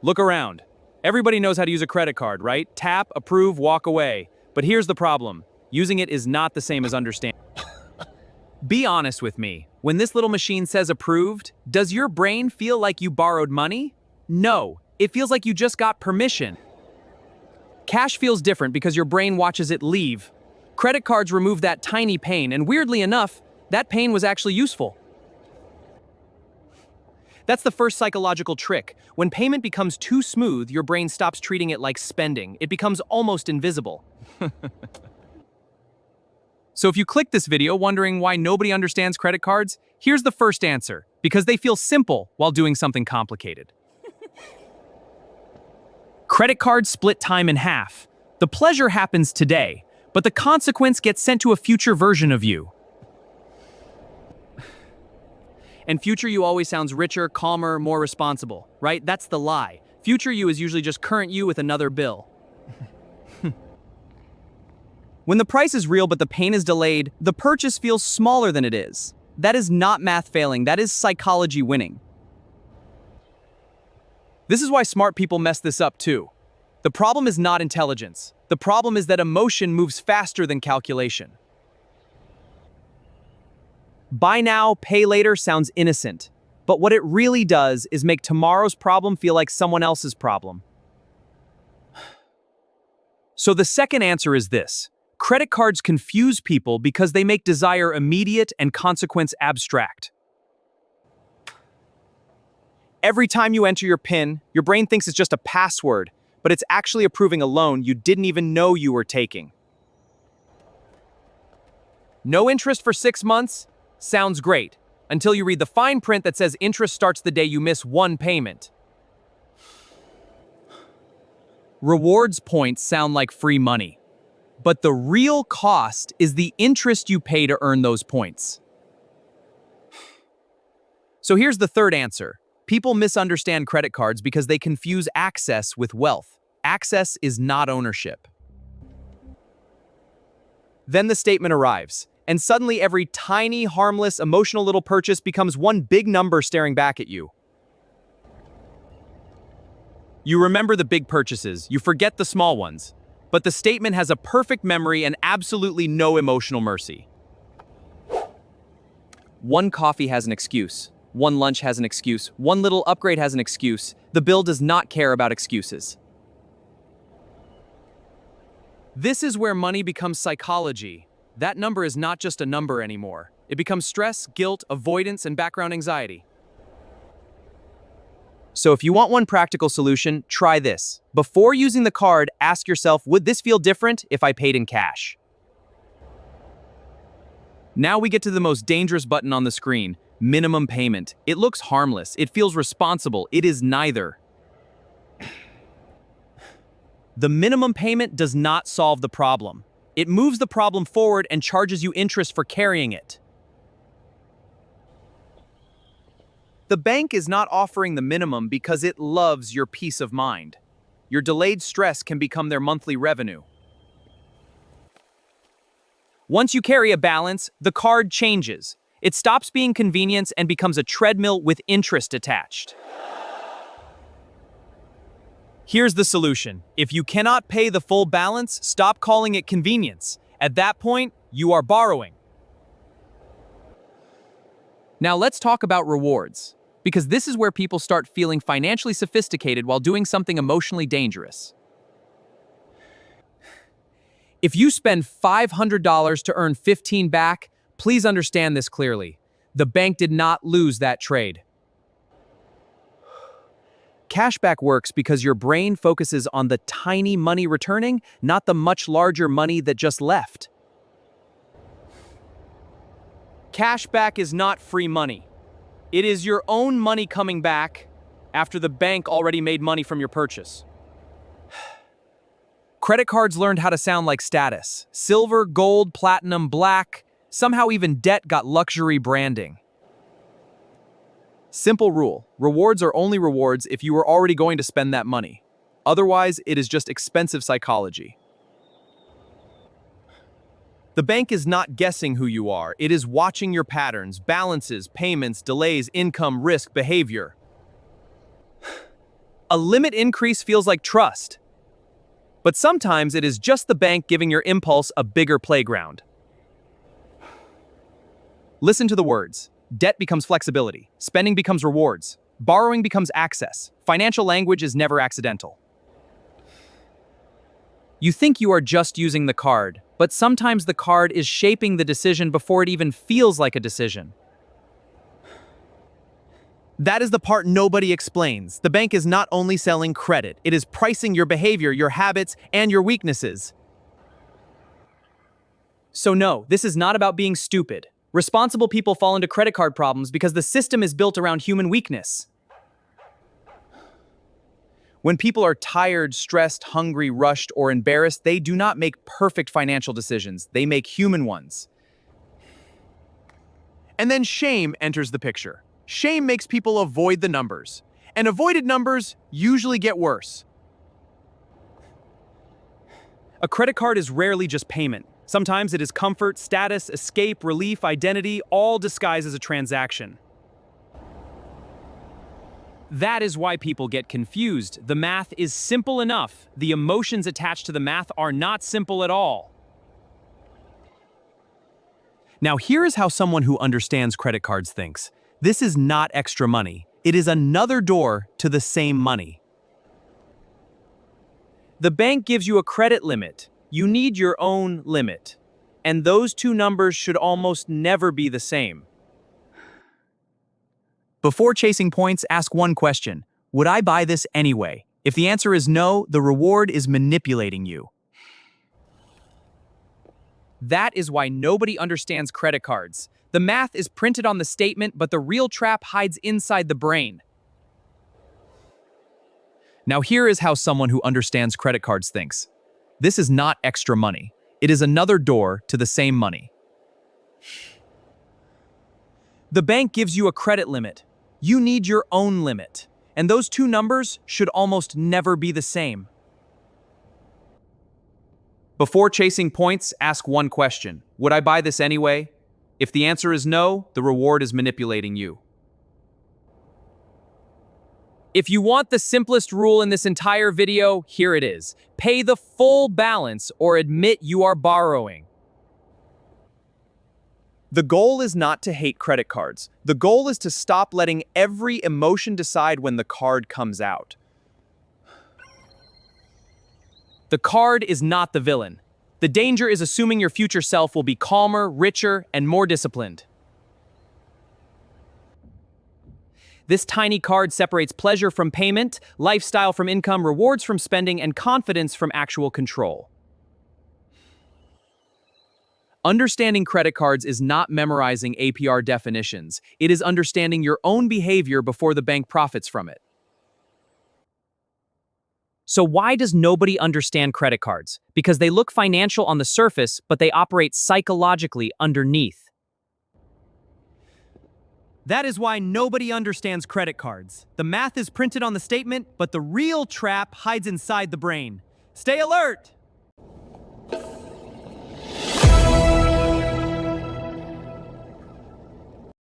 Look around. Everybody knows how to use a credit card, right? Tap, approve, walk away. But here's the problem. Using it is not the same as understanding. Be honest with me. When this little machine says approved, does your brain feel like you borrowed money? No, it feels like you just got permission. Cash feels different because your brain watches it leave. Credit cards remove that tiny pain, and weirdly enough, that pain was actually useful. That's the first psychological trick. When payment becomes too smooth, your brain stops treating it like spending. It becomes almost invisible. So if you click this video wondering why nobody understands credit cards, here's the first answer: because they feel simple while doing something complicated. Credit cards split time in half. The pleasure happens today, but the consequence gets sent to a future version of you. And future you always sounds richer, calmer, more responsible, right? That's the lie. Future you is usually just current you with another bill. When the price is real but the pain is delayed, the purchase feels smaller than it is. That is not math failing, that is psychology winning. This is why smart people mess this up too. The problem is not intelligence. The problem is that emotion moves faster than calculation. Buy now, pay later sounds innocent, but what it really does is make tomorrow's problem feel like someone else's problem. So the second answer is this: credit cards confuse people because they make desire immediate and consequence abstract. Every time you enter your PIN, your brain thinks it's just a password, but it's actually approving a loan you didn't even know you were taking. No interest for 6 months? Sounds great, until you read the fine print that says interest starts the day you miss one payment. Rewards points sound like free money, but the real cost is the interest you pay to earn those points. So here's the third answer. People misunderstand credit cards because they confuse access with wealth. Access is not ownership. Then the statement arrives, and suddenly every tiny, harmless, emotional little purchase becomes one big number staring back at you. You remember the big purchases, you forget the small ones, but the statement has a perfect memory and absolutely no emotional mercy. One coffee has an excuse. One lunch has an excuse. One little upgrade has an excuse. The bill does not care about excuses. This is where money becomes psychology. That number is not just a number anymore. It becomes stress, guilt, avoidance, and background anxiety. So if you want one practical solution, try this. Before using the card, ask yourself, would this feel different if I paid in cash? Now we get to the most dangerous button on the screen: minimum payment. It looks harmless. It feels responsible. It is neither. The minimum payment does not solve the problem. It moves the problem forward and charges you interest for carrying it. The bank is not offering the minimum because it loves your peace of mind. Your delayed stress can become their monthly revenue. Once you carry a balance, the card changes. It stops being convenience and becomes a treadmill with interest attached. Here's the solution. If you cannot pay the full balance, stop calling it convenience. At that point, you are borrowing. Now let's talk about rewards, because this is where people start feeling financially sophisticated while doing something emotionally dangerous. If you spend $500 to earn 15 back, please understand this clearly. The bank did not lose that trade. Cashback works because your brain focuses on the tiny money returning, not the much larger money that just left. Cashback is not free money. It is your own money coming back after the bank already made money from your purchase. Credit cards learned how to sound like status. Silver, gold, platinum, black. Somehow even debt got luxury branding. Simple rule: rewards are only rewards if you were already going to spend that money. Otherwise, it is just expensive psychology. The bank is not guessing who you are. It is watching your patterns, balances, payments, delays, income, risk, behavior. A limit increase feels like trust. But sometimes it is just the bank giving your impulse a bigger playground. Listen to the words. Debt becomes flexibility. Spending becomes rewards. Borrowing becomes access. Financial language is never accidental. You think you are just using the card, but sometimes the card is shaping the decision before it even feels like a decision. That is the part nobody explains. The bank is not only selling credit, it is pricing your behavior, your habits, and your weaknesses. So no, this is not about being stupid. Responsible people fall into credit card problems because the system is built around human weakness. When people are tired, stressed, hungry, rushed, or embarrassed, they do not make perfect financial decisions. They make human ones. And then shame enters the picture. Shame makes people avoid the numbers. And avoided numbers usually get worse. A credit card is rarely just payment. Sometimes it is comfort, status, escape, relief, identity, all disguised as a transaction. That is why people get confused. The math is simple enough. The emotions attached to the math are not simple at all. Now here is how someone who understands credit cards thinks. This is not extra money. It is another door to the same money. The bank gives you a credit limit. You need your own limit. And those two numbers should almost never be the same. Before chasing points, ask one question. Would I buy this anyway? If the answer is no, the reward is manipulating you. That is why nobody understands credit cards. The math is printed on the statement, but the real trap hides inside the brain. Now here is how someone who understands credit cards thinks. This is not extra money. It is another door to the same money. The bank gives you a credit limit. You need your own limit. And those two numbers should almost never be the same. Before chasing points, ask one question. Would I buy this anyway? If the answer is no, the reward is manipulating you. If you want the simplest rule in this entire video, here it is. Pay the full balance or admit you are borrowing. The goal is not to hate credit cards. The goal is to stop letting every emotion decide when the card comes out. The card is not the villain. The danger is assuming your future self will be calmer, richer, and more disciplined. This tiny card separates pleasure from payment, lifestyle from income, rewards from spending, and confidence from actual control. Understanding credit cards is not memorizing APR definitions. It is understanding your own behavior before the bank profits from it. So why does nobody understand credit cards? Because they look financial on the surface, but they operate psychologically underneath. That is why nobody understands credit cards. The math is printed on the statement, but the real trap hides inside the brain. Stay alert!